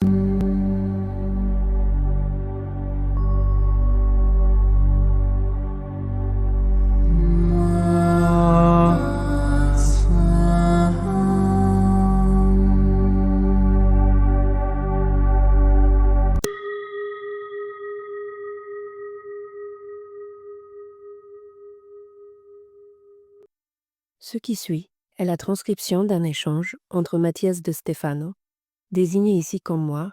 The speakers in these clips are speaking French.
Ce qui suit est la transcription d'un échange entre Mathias de Stefano, désigné ici comme moi,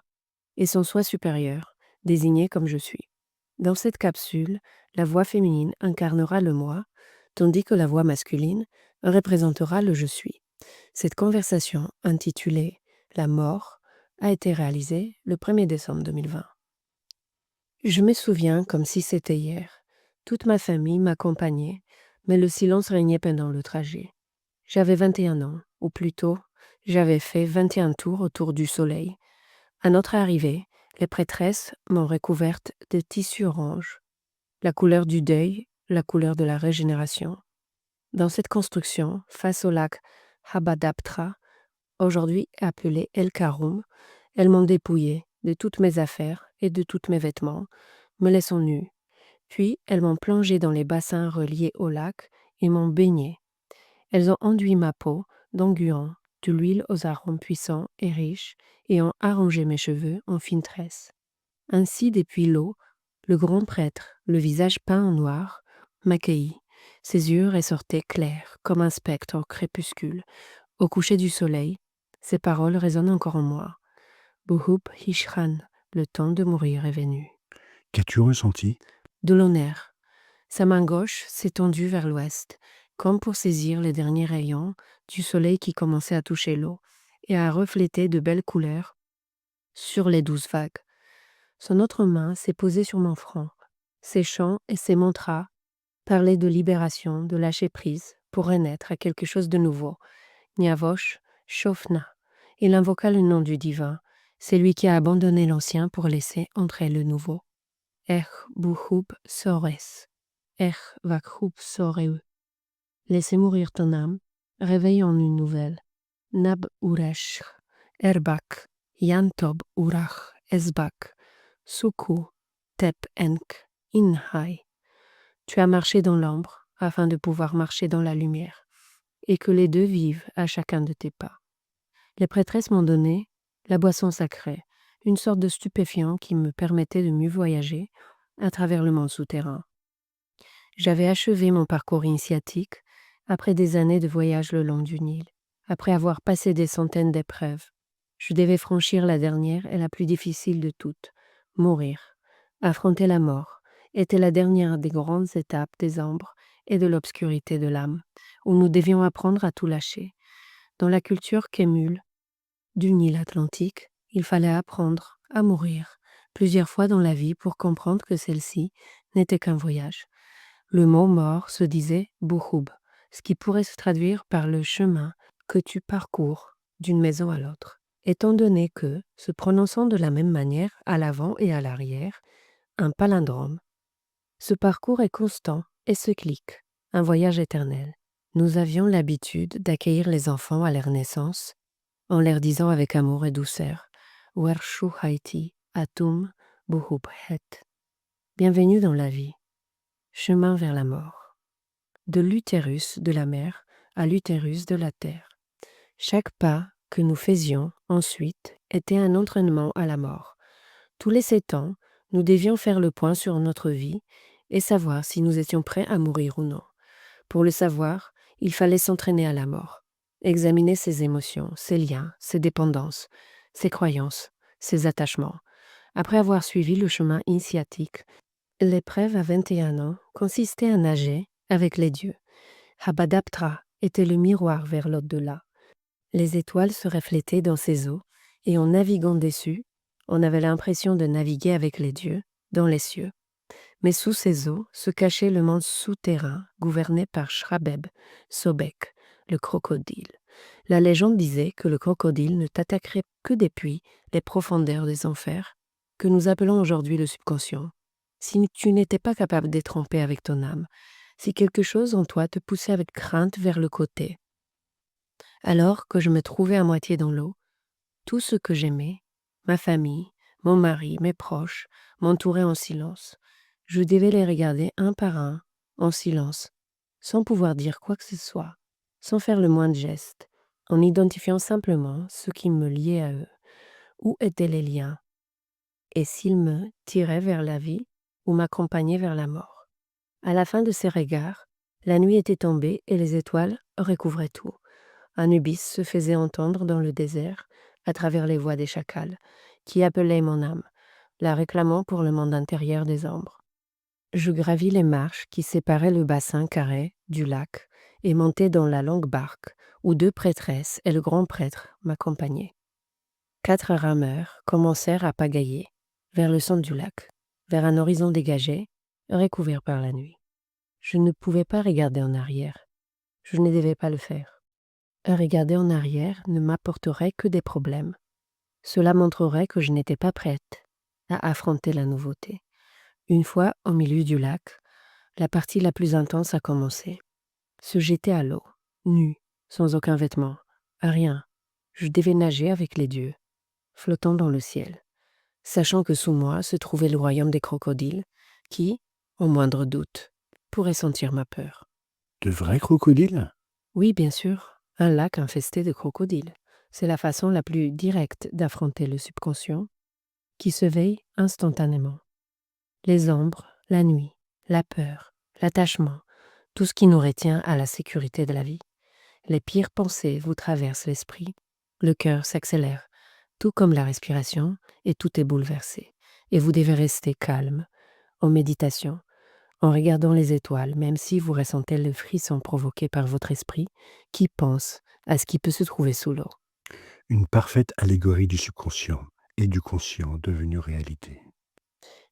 et son soi supérieur, désigné comme je suis. Dans cette capsule, la voix féminine incarnera le moi, tandis que la voix masculine représentera le je suis. Cette conversation, intitulée La mort, a été réalisée le 1er décembre 2020. Je me souviens comme si c'était hier. Toute ma famille m'accompagnait, mais le silence régnait pendant le trajet. J'avais 21 ans, ou plutôt, j'avais fait 21 tours autour du soleil. À notre arrivée, les prêtresses m'ont recouverte de tissu orange, la couleur du deuil, la couleur de la régénération. Dans cette construction, face au lac Habadaptra, aujourd'hui appelé El Karoum, elles m'ont dépouillé de toutes mes affaires et de tous mes vêtements, me laissant nue. Puis elles m'ont plongé dans les bassins reliés au lac et m'ont baigné. Elles ont enduit ma peau d'onguents, de l'huile aux arômes puissants et riches, et ont arrangé mes cheveux en fines tresses. Ainsi, depuis l'eau, le grand prêtre, le visage peint en noir, m'accueillit. Ses yeux ressortaient clairs, comme un spectre au crépuscule. Au coucher du soleil, ses paroles résonnent encore en moi. Buhub Hishran, le temps de mourir est venu. Qu'as-tu ressenti? De l'honneur. Sa main gauche s'est tendue vers l'ouest, comme pour saisir les derniers rayons du soleil qui commençait à toucher l'eau et à refléter de belles couleurs sur les douces vagues. Son autre main s'est posée sur mon front. Ses chants et ses mantras parlaient de libération, de lâcher prise, pour renaître à quelque chose de nouveau. Nyavosh, Shofna. Il invoqua le nom du divin. C'est lui qui a abandonné l'ancien pour laisser entrer le nouveau. Ech buhub sores. Ech vakhub soreu. Laissez mourir ton âme, réveille en une nouvelle. Nab uresh, erbak, yantob urach, esbak, suku, tep enk, inhai. Tu as marché dans l'ombre afin de pouvoir marcher dans la lumière, et que les deux vivent à chacun de tes pas. Les prêtresses m'ont donné la boisson sacrée, une sorte de stupéfiant qui me permettait de mieux voyager à travers le monde souterrain. J'avais achevé mon parcours initiatique après des années de voyage le long du Nil, après avoir passé des centaines d'épreuves. Je devais franchir la dernière et la plus difficile de toutes, mourir. Affronter la mort était la dernière des grandes étapes des ombres et de l'obscurité de l'âme, où nous devions apprendre à tout lâcher. Dans la culture kémule du Nil Atlantique, il fallait apprendre à mourir plusieurs fois dans la vie pour comprendre que celle-ci n'était qu'un voyage. Le mot mort se disait buhub, ce qui pourrait se traduire par le chemin que tu parcours d'une maison à l'autre. Étant donné que, se prononçant de la même manière à l'avant et à l'arrière, un palindrome, ce parcours est constant et cyclique, un voyage éternel. Nous avions l'habitude d'accueillir les enfants à leur naissance en leur disant avec amour et douceur Wershu Haiti Atum Buhub Het. Bienvenue dans la vie. Chemin vers la mort. De l'utérus de la mère à l'utérus de la terre. Chaque pas que nous faisions ensuite était un entraînement à la mort. Tous les 7 ans, nous devions faire le point sur notre vie et savoir si nous étions prêts à mourir ou non. Pour le savoir, il fallait s'entraîner à la mort, examiner ses émotions, ses liens, ses dépendances, ses croyances, ses attachements. Après avoir suivi le chemin initiatique, l'épreuve à 21 ans consistait à nager avec les dieux. Habadaptra était le miroir vers l'au-delà. Les étoiles se reflétaient dans ces eaux, et en naviguant dessus, on avait l'impression de naviguer avec les dieux dans les cieux. Mais sous ces eaux se cachait le monde souterrain gouverné par Shrabeb, Sobek, le crocodile. La légende disait que le crocodile ne t'attaquerait que depuis les profondeurs des enfers, que nous appelons aujourd'hui le subconscient. Si tu n'étais pas capable d'être en paix avec ton âme, si quelque chose en toi te poussait avec crainte vers le côté. Alors que je me trouvais à moitié dans l'eau, tout ce que j'aimais Ma famille, mon mari, mes proches m'entouraient en silence. Je devais les regarder un par un, en silence, sans pouvoir dire quoi que ce soit, sans faire le moindre geste, en identifiant simplement ce qui me liait à eux. Où étaient les liens? Et s'ils me tiraient vers la vie ou m'accompagnaient vers la mort? À la fin de ces regards, la nuit était tombée et les étoiles recouvraient tout. Anubis se faisait entendre dans le désert, à travers les voix des chacals, qui appelaient mon âme, la réclamant pour le monde intérieur des ombres. Je gravis les marches qui séparaient le bassin carré du lac et montai dans la longue barque où 2 prêtresses et le grand prêtre m'accompagnaient. 4 rameurs commencèrent à pagayer vers le centre du lac, vers un horizon dégagé, recouvert par la nuit. Je ne pouvais pas regarder en arrière. Je ne devais pas le faire. Regarder en arrière ne m'apporterait que des problèmes. Cela montrerait que je n'étais pas prête à affronter la nouveauté. Une fois au milieu du lac, la partie la plus intense a commencé. Se jeter à l'eau, nue, sans aucun vêtement, rien. Je devais nager avec les dieux, flottant dans le ciel, sachant que sous moi se trouvait le royaume des crocodiles, qui, au moindre doute, pourraient sentir ma peur. De vrais crocodiles? Oui, bien sûr, un lac infesté de crocodiles. C'est la façon la plus directe d'affronter le subconscient, qui se veille instantanément. Les ombres, la nuit, la peur, l'attachement, tout ce qui nous retient à la sécurité de la vie. Les pires pensées vous traversent l'esprit, le cœur s'accélère, tout comme la respiration, et tout est bouleversé. Et vous devez rester calme, en méditation, en regardant les étoiles, même si vous ressentez le frisson provoqué par votre esprit qui pense à ce qui peut se trouver sous l'eau. Une parfaite allégorie du subconscient et du conscient devenu réalité.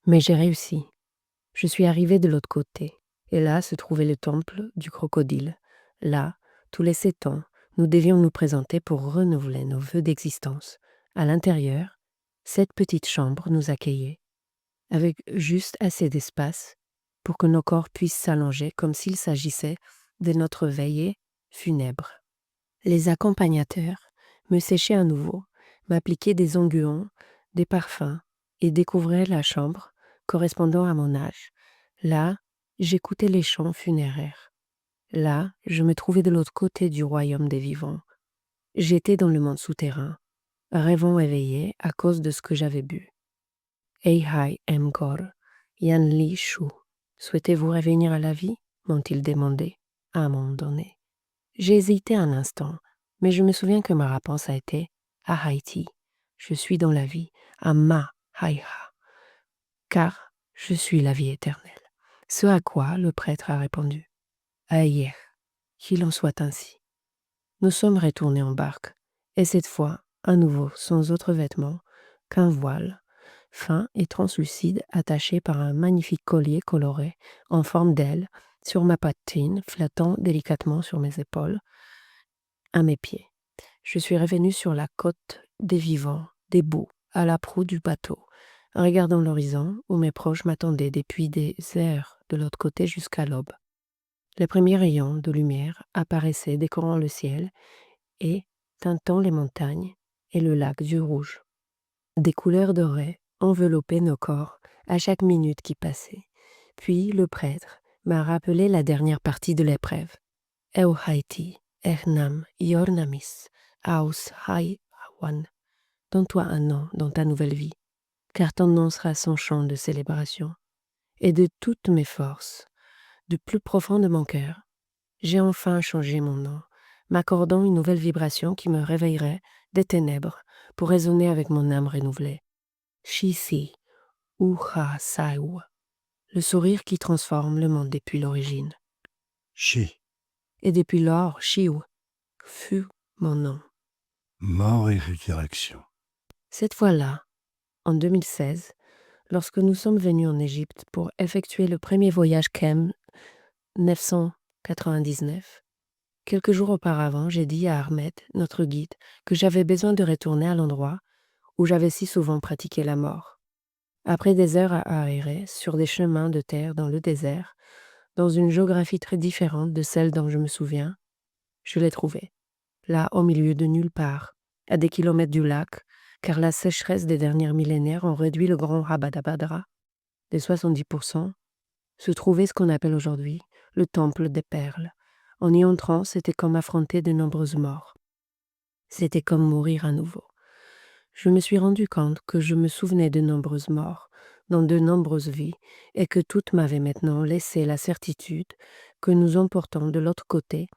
Mais j'ai réussi. Je suis arrivée de l'autre côté, et là se trouvait le temple du crocodile. Là, tous les 7 ans, nous devions nous présenter pour renouveler nos vœux d'existence. À l'intérieur, 7 petites chambres nous accueillaient, avec juste assez d'espace pour que nos corps puissent s'allonger comme s'il s'agissait de notre veillée funèbre. Les accompagnateurs me séchaient à nouveau, m'appliquaient des onguents, des parfums, et découvraient la chambre correspondant à mon âge. Là, j'écoutais les chants funéraires. Là, je me trouvais de l'autre côté du royaume des vivants. J'étais dans le monde souterrain, rêvant éveillé à cause de ce que j'avais bu. Eihai Mgor, Yan Li Shu, souhaitez-vous revenir à la vie? M'ont-ils demandé, à un moment donné. J'ai hésité un instant, mais je me souviens que ma réponse a été à Haïti. Je suis dans la vie, à Ma Haïha, car je suis la vie éternelle. Ce à quoi le prêtre a répondu Aïe, qu'il en soit ainsi. Nous sommes retournés en barque, et cette fois, à nouveau, sans autre vêtement qu'un voile, fin et translucide, attaché par un magnifique collier coloré en forme d'aile sur ma poitrine, flottant délicatement sur mes épaules, à mes pieds. Je suis revenu sur la côte des vivants, debout, à la proue du bateau, regardant l'horizon où mes proches m'attendaient depuis des heures de l'autre côté jusqu'à l'aube. Les premiers rayons de lumière apparaissaient décorant le ciel et teintant les montagnes et le lac du rouge. Des couleurs dorées enveloppaient nos corps à chaque minute qui passait. Puis le prêtre m'a rappelé la dernière partie de l'épreuve. Euhaiti, Ernam, Yornamis, Aus Hai Awan. Donne-toi un nom dans ta nouvelle vie, car ton nom sera son chant de célébration. Et de toutes mes forces, du plus profond de mon cœur, j'ai enfin changé mon nom, m'accordant une nouvelle vibration qui me réveillerait des ténèbres pour résonner avec mon âme renouvelée. Shisi, Uha Saiwa, le sourire qui transforme le monde depuis l'origine. Chi, Et depuis lors, Shiu fut mon nom. mort et résurrection. Cette fois-là, en 2016, lorsque nous sommes venus en Égypte pour effectuer le premier voyage KEM 999, quelques jours auparavant, j'ai dit à Ahmed, notre guide, que j'avais besoin de retourner à l'endroit où j'avais si souvent pratiqué la mort. Après des heures à aérer sur des chemins de terre dans le désert, dans une géographie très différente de celle dont je me souviens, je l'ai trouvé, là au milieu de nulle part, à des kilomètres du lac, car la sécheresse des derniers millénaires ont réduit le grand Rabadabadra de 70%, se trouvait ce qu'on appelle aujourd'hui le temple des perles. En y entrant, c'était comme affronter de nombreuses morts. C'était comme mourir à nouveau. Je me suis rendu compte que je me souvenais de nombreuses morts, dans de nombreuses vies, et que toutes m'avaient maintenant laissé la certitude que nous emportons de l'autre côté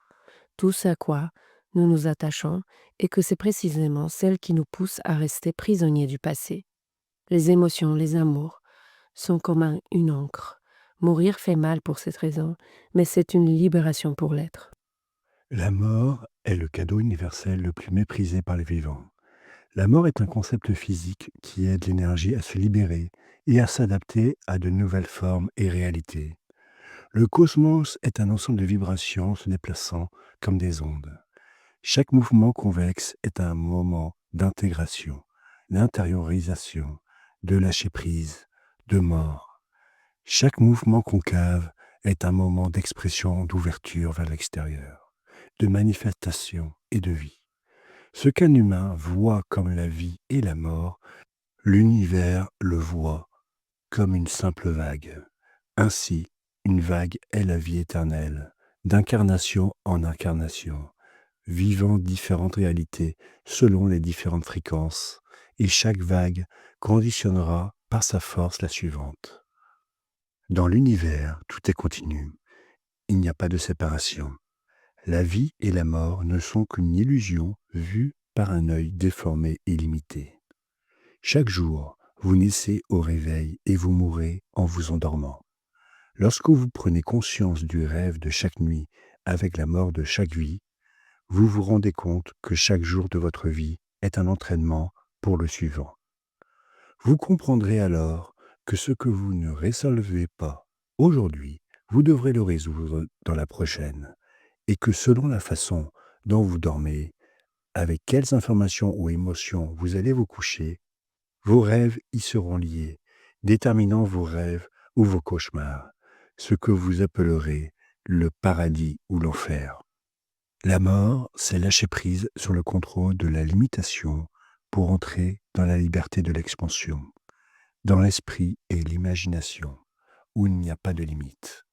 tout ce à quoi nous nous attachons, et que c'est précisément celle qui nous pousse à rester prisonniers du passé. Les émotions, les amours, sont comme une encre. Mourir fait mal pour cette raison, mais c'est une libération pour l'être. La mort est le cadeau universel le plus méprisé par les vivants. La mort est un concept physique qui aide l'énergie à se libérer et à s'adapter à de nouvelles formes et réalités. Le cosmos est un ensemble de vibrations se déplaçant comme des ondes. Chaque mouvement convexe est un moment d'intégration, d'intériorisation, de lâcher prise, de mort. Chaque mouvement concave est un moment d'expression, d'ouverture vers l'extérieur, de manifestation et de vie. Ce qu'un humain voit comme la vie et la mort, l'univers le voit comme une simple vague. Ainsi, une vague est la vie éternelle, d'incarnation en incarnation, vivant différentes réalités selon les différentes fréquences, et chaque vague conditionnera par sa force la suivante. Dans l'univers, tout est continu. Il n'y a pas de séparation. La vie et la mort ne sont qu'une illusion vue par un œil déformé et limité. Chaque jour, vous naissez au réveil et vous mourrez en vous endormant. Lorsque vous prenez conscience du rêve de chaque nuit avec la mort de chaque vie, vous vous rendez compte que chaque jour de votre vie est un entraînement pour le suivant. Vous comprendrez alors que ce que vous ne résolvez pas aujourd'hui, vous devrez le résoudre dans la prochaine, et que selon la façon dont vous dormez, avec quelles informations ou émotions vous allez vous coucher, vos rêves y seront liés, déterminant vos rêves ou vos cauchemars, ce que vous appellerez le paradis ou l'enfer. La mort, c'est lâcher prise sur le contrôle de la limitation pour entrer dans la liberté de l'expansion, dans l'esprit et l'imagination, où il n'y a pas de limite.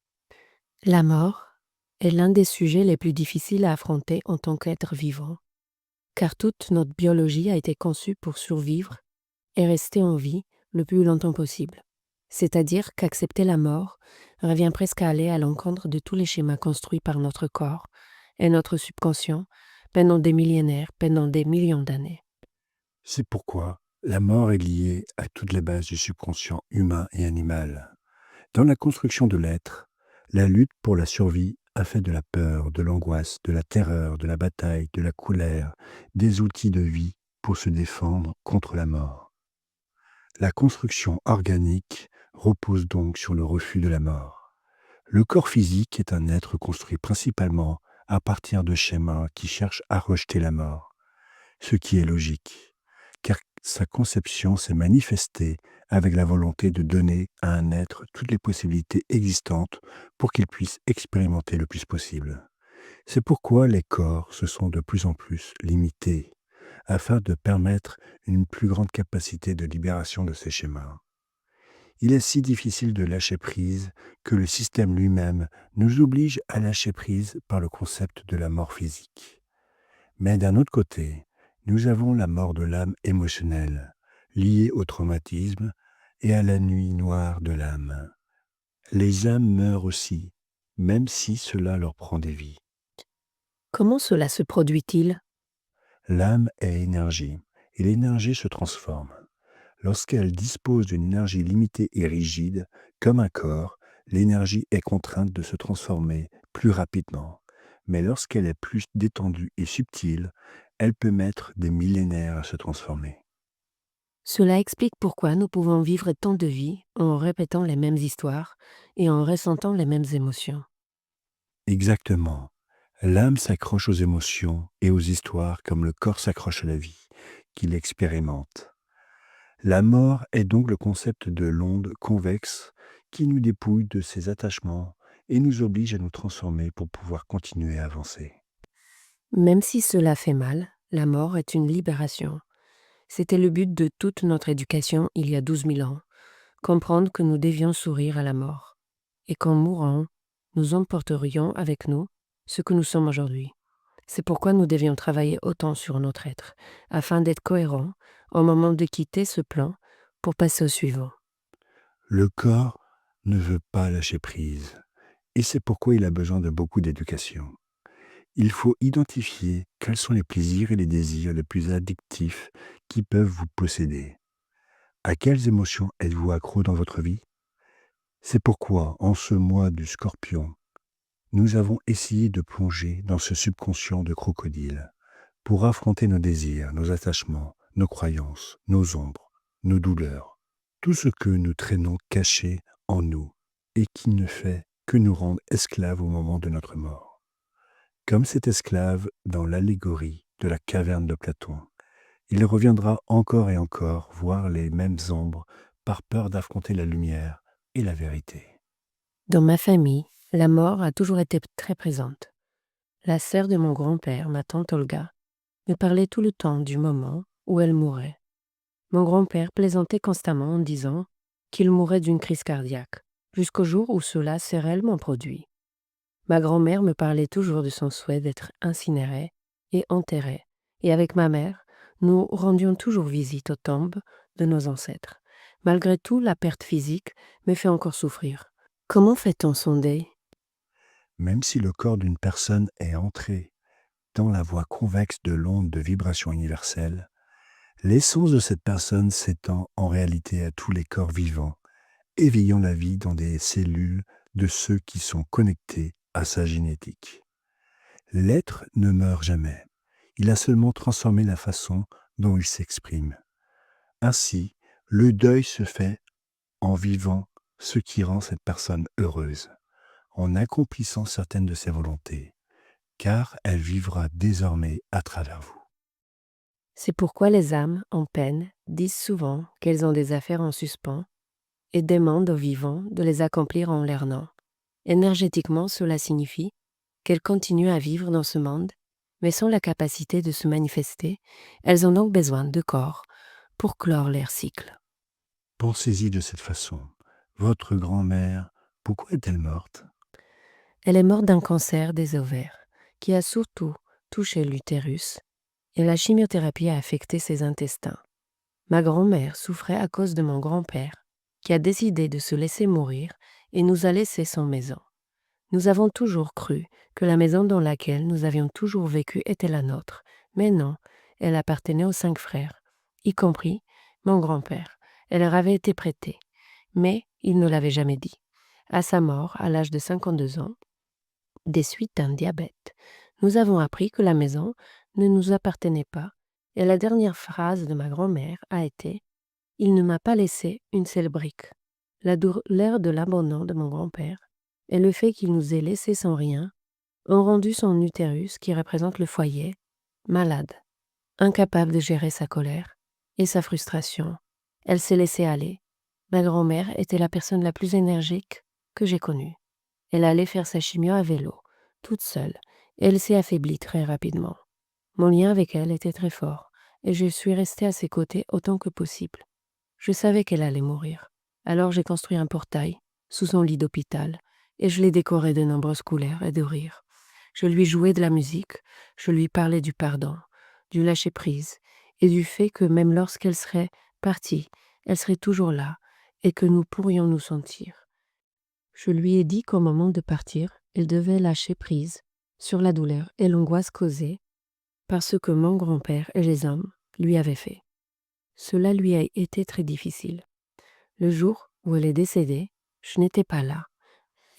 La mort est l'un des sujets les plus difficiles à affronter en tant qu'être vivant, car toute notre biologie a été conçue pour survivre et rester en vie le plus longtemps possible. C'est-à-dire qu'accepter la mort revient presque à aller à l'encontre de tous les schémas construits par notre corps et notre subconscient pendant des millénaires, pendant des millions d'années. C'est pourquoi la mort est liée à toutes les bases du subconscient humain et animal. Dans la construction de l'être, la lutte pour la survie a fait de la peur, de l'angoisse, de la terreur, de la bataille, de la colère, des outils de vie pour se défendre contre la mort. La construction organique repose donc sur le refus de la mort. Le corps physique est un être construit principalement à partir de schémas qui cherchent à rejeter la mort, ce qui est logique, car sa conception s'est manifestée avec la volonté de donner à un être toutes les possibilités existantes pour qu'il puisse expérimenter le plus possible. C'est pourquoi les corps se sont de plus en plus limités, afin de permettre une plus grande capacité de libération de ces schémas. Il est si difficile de lâcher prise que le système lui-même nous oblige à lâcher prise par le concept de la mort physique. Mais d'un autre côté, nous avons la mort de l'âme émotionnelle, liée au traumatisme et à la nuit noire de l'âme. Les âmes meurent aussi, même si cela leur prend des vies. Comment cela se produit-il? L'âme est énergie, et l'énergie se transforme. Lorsqu'elle dispose d'une énergie limitée et rigide, comme un corps, l'énergie est contrainte de se transformer plus rapidement. Mais lorsqu'elle est plus détendue et subtile, elle peut mettre des millénaires à se transformer. Cela explique pourquoi nous pouvons vivre tant de vies en répétant les mêmes histoires et en ressentant les mêmes émotions. Exactement. L'âme s'accroche aux émotions et aux histoires comme le corps s'accroche à la vie qu'il expérimente. La mort est donc le concept de l'onde convexe qui nous dépouille de ses attachements et nous oblige à nous transformer pour pouvoir continuer à avancer. Même si cela fait mal, la mort est une libération. C'était le but de toute notre éducation il y a 12 000 ans, comprendre que nous devions sourire à la mort, et qu'en mourant, nous emporterions avec nous ce que nous sommes aujourd'hui. C'est pourquoi nous devions travailler autant sur notre être, afin d'être cohérents au moment de quitter ce plan pour passer au suivant. Le corps ne veut pas lâcher prise, et c'est pourquoi il a besoin de beaucoup d'éducation. Il faut identifier quels sont les plaisirs et les désirs les plus addictifs qui peuvent vous posséder. À quelles émotions êtes-vous accro dans votre vie? C'est pourquoi, en ce mois du Scorpion, nous avons essayé de plonger dans ce subconscient de crocodile pour affronter nos désirs, nos attachements, nos croyances, nos ombres, nos douleurs, tout ce que nous traînons caché en nous et qui ne fait que nous rendre esclaves au moment de notre mort. Comme cet esclave dans l'allégorie de la caverne de Platon, il reviendra encore et encore voir les mêmes ombres par peur d'affronter la lumière et la vérité. Dans ma famille, la mort a toujours été très présente. La sœur de mon grand-père, ma tante Olga, me parlait tout le temps du moment où elle mourrait. Mon grand-père plaisantait constamment en disant qu'il mourrait d'une crise cardiaque, jusqu'au jour où cela s'est réellement produit. Ma grand-mère me parlait toujours de son souhait d'être incinérée et enterrée, et avec ma mère, nous rendions toujours visite aux tombes de nos ancêtres. Malgré tout, la perte physique me fait encore souffrir. Comment fait-on son deuil? Même si le corps d'une personne est entré dans la voie convexe de l'onde de vibration universelle, l'essence de cette personne s'étend en réalité à tous les corps vivants, éveillant la vie dans des cellules de ceux qui sont connectés à sa génétique. L'être ne meurt jamais. Il a seulement transformé la façon dont il s'exprime. Ainsi, le deuil se fait en vivant ce qui rend cette personne heureuse, en accomplissant certaines de ses volontés, car elle vivra désormais à travers vous. C'est pourquoi les âmes en peine disent souvent qu'elles ont des affaires en suspens et demandent aux vivants de les accomplir en leur nom. Énergétiquement, cela signifie qu'elles continuent à vivre dans ce monde, mais sans la capacité de se manifester. Elles ont donc besoin de corps pour clore leur cycle. Pensez-y de cette façon. Votre grand-mère, pourquoi est-elle morte? Elle est morte d'un cancer des ovaires, qui a surtout touché l'utérus, et la chimiothérapie a affecté ses intestins. Ma grand-mère souffrait à cause de mon grand-père, qui a décidé de se laisser mourir et nous a laissé sans maison. Nous avons toujours cru que la maison dans laquelle nous avions toujours vécu était la nôtre, mais non, elle appartenait aux 5 frères, y compris mon grand-père. Elle leur avait été prêtée, mais il ne l'avait jamais dit. À sa mort, à l'âge de 52 ans, des suites d'un diabète, nous avons appris que la maison ne nous appartenait pas, et la dernière phrase de ma grand-mère a été « Il ne m'a pas laissé une seule brique ». La douleur de l'abandon de mon grand-père et le fait qu'il nous ait laissés sans rien ont rendu son utérus, qui représente le foyer, malade, incapable de gérer sa colère et sa frustration. Elle s'est laissée aller. Ma grand-mère était la personne la plus énergique que j'ai connue. Elle allait faire sa chimio à vélo, toute seule, et elle s'est affaiblie très rapidement. Mon lien avec elle était très fort, et je suis restée à ses côtés autant que possible. Je savais qu'elle allait mourir. Alors j'ai construit un portail sous son lit d'hôpital et je l'ai décoré de nombreuses couleurs et de rires. Je lui jouais de la musique, je lui parlais du pardon, du lâcher-prise et du fait que même lorsqu'elle serait partie, elle serait toujours là et que nous pourrions nous sentir. Je lui ai dit qu'au moment de partir, elle devait lâcher prise sur la douleur et l'angoisse causée par ce que mon grand-père et les hommes lui avaient fait. Cela lui a été très difficile. Le jour où elle est décédée, je n'étais pas là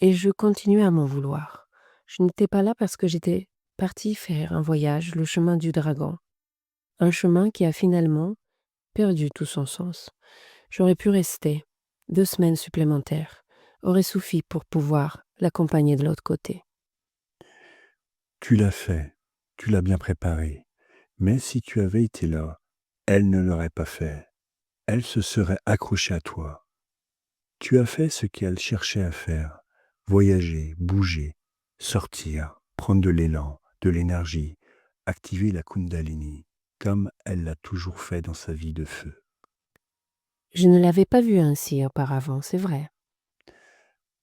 et je continuais à m'en vouloir. Je n'étais pas là parce que j'étais partie faire un voyage, le chemin du dragon, un chemin qui a finalement perdu tout son sens. J'aurais pu rester 2 semaines supplémentaires, aurait suffi pour pouvoir l'accompagner de l'autre côté. Tu l'as fait, tu l'as bien préparé, mais si tu avais été là, elle ne l'aurait pas fait. Elle se serait accrochée à toi. Tu as fait ce qu'elle cherchait à faire, voyager, bouger, sortir, prendre de l'élan, de l'énergie, activer la Kundalini. comme elle l'a toujours fait dans sa vie de feu. Je ne l'avais pas vue ainsi auparavant, c'est vrai.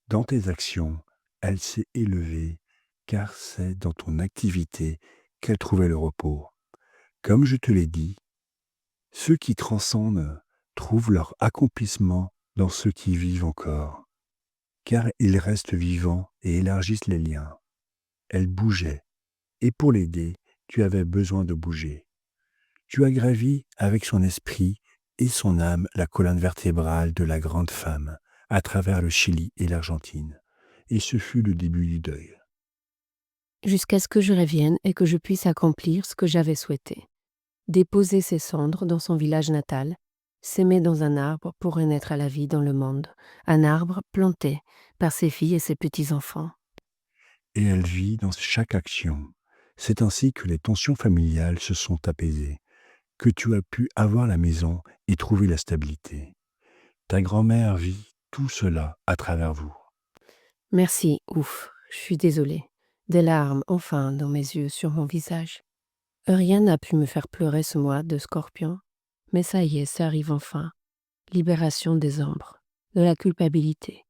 Dans tes actions, elle s'est élevée, car c'est dans ton activité qu'elle trouvait le repos. Comme je te l'ai dit, ceux qui transcendent trouvent leur accomplissement dans ceux qui vivent encore, car ils restent vivants et élargissent les liens. Elle bougeait, et pour l'aider, tu avais besoin de bouger. Tu as gravi avec son esprit et son âme la colonne vertébrale de la grande femme, à travers le Chili et l'Argentine. Et ce fut le début du deuil. Jusqu'à ce que je revienne et que je puisse accomplir ce que j'avais souhaité. Déposer ses cendres dans son village natal, s'aimer dans un arbre pour renaître à la vie dans le monde, un arbre planté par ses filles et ses petits-enfants. Et elle vit dans chaque action. C'est ainsi que les tensions familiales se sont apaisées, que tu as pu avoir la maison et trouver la stabilité. Ta grand-mère vit tout cela à travers vous. Merci, ouf, je suis désolée. Des larmes enfin dans mes yeux, sur mon visage. Rien n'a pu me faire pleurer ce mois de Scorpion, mais ça y est, ça arrive enfin. Libération des ombres, de la culpabilité.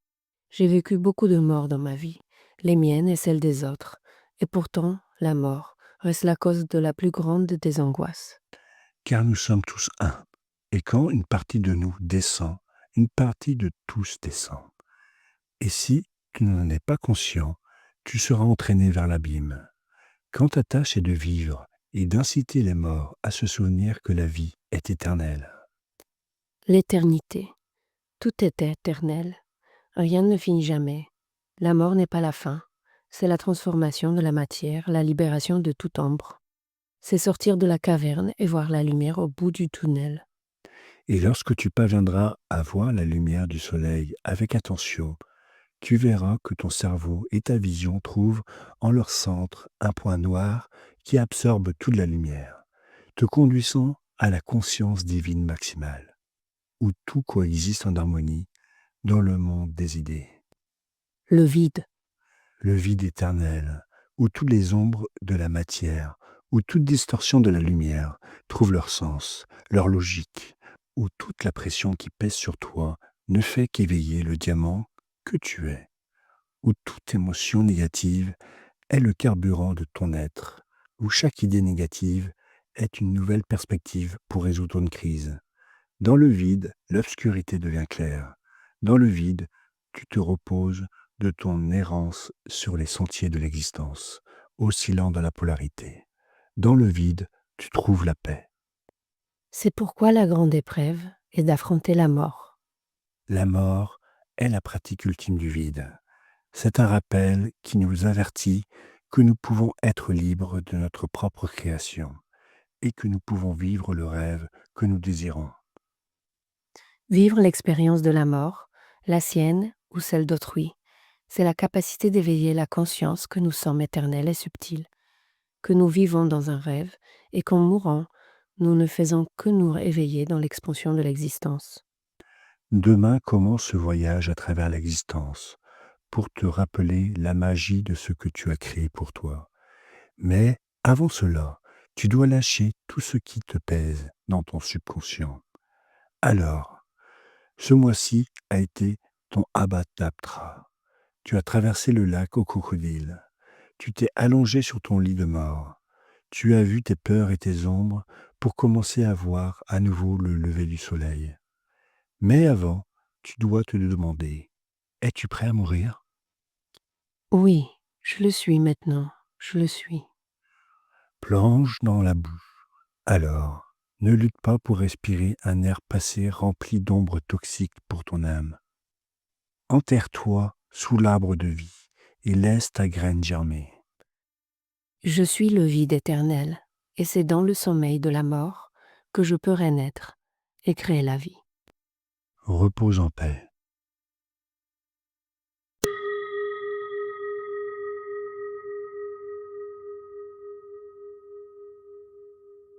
J'ai vécu beaucoup de morts dans ma vie, les miennes et celles des autres, et pourtant, la mort reste la cause de la plus grande des angoisses. Car nous sommes tous un. Et quand une partie de nous descend, une partie de tous descend. Et si tu n'en es pas conscient, tu seras entraîné vers l'abîme. Quand ta tâche est de vivre et d'inciter les morts à se souvenir que la vie est éternelle. L'éternité. Tout est éternel. Rien ne finit jamais. La mort n'est pas la fin. C'est la transformation de la matière, la libération de toute ombre. C'est sortir de la caverne et voir la lumière au bout du tunnel. Et lorsque tu parviendras à voir la lumière du soleil avec attention, tu verras que ton cerveau et ta vision trouvent en leur centre un point noir qui absorbe toute la lumière, te conduisant à la conscience divine maximale, où tout coexiste en harmonie dans le monde des idées. Le vide. Le vide éternel, où toutes les ombres de la matière, où toute distorsion de la lumière trouve leur sens, leur logique, où toute la pression qui pèse sur toi ne fait qu'éveiller le diamant que tu es, où toute émotion négative est le carburant de ton être, où chaque idée négative est une nouvelle perspective pour résoudre une crise. Dans le vide, l'obscurité devient claire. Dans le vide, tu te reposes de ton errance sur les sentiers de l'existence, oscillant dans la polarité. Dans le vide, tu trouves la paix. C'est pourquoi la grande épreuve est d'affronter la mort. La mort est la pratique ultime du vide. C'est un rappel qui nous avertit que nous pouvons être libres de notre propre création et que nous pouvons vivre le rêve que nous désirons. Vivre l'expérience de la mort, la sienne ou celle d'autrui, c'est la capacité d'éveiller la conscience que nous sommes éternels et subtils, que nous vivons dans un rêve et qu'en mourant, nous ne faisons que nous éveiller dans l'expansion de l'existence. Demain commence ce voyage à travers l'existence pour te rappeler la magie de ce que tu as créé pour toi. Mais avant cela, tu dois lâcher tout ce qui te pèse dans ton subconscient. Alors, ce mois-ci a été ton abataptra. Tu as traversé le lac aux crocodiles. Tu t'es allongé sur ton lit de mort. Tu as vu tes peurs et tes ombres pour commencer à voir à nouveau le lever du soleil. Mais avant, tu dois te demander, es-tu prêt à mourir? Oui, je le suis maintenant, je le suis. Plonge dans la boue. Alors, ne lutte pas pour respirer un air passé rempli d'ombres toxiques pour ton âme. Enterre-toi sous l'arbre de vie et laisse ta graine germer. Je suis le vide éternel, et c'est dans le sommeil de la mort que je peux renaître et créer la vie. Repose en paix.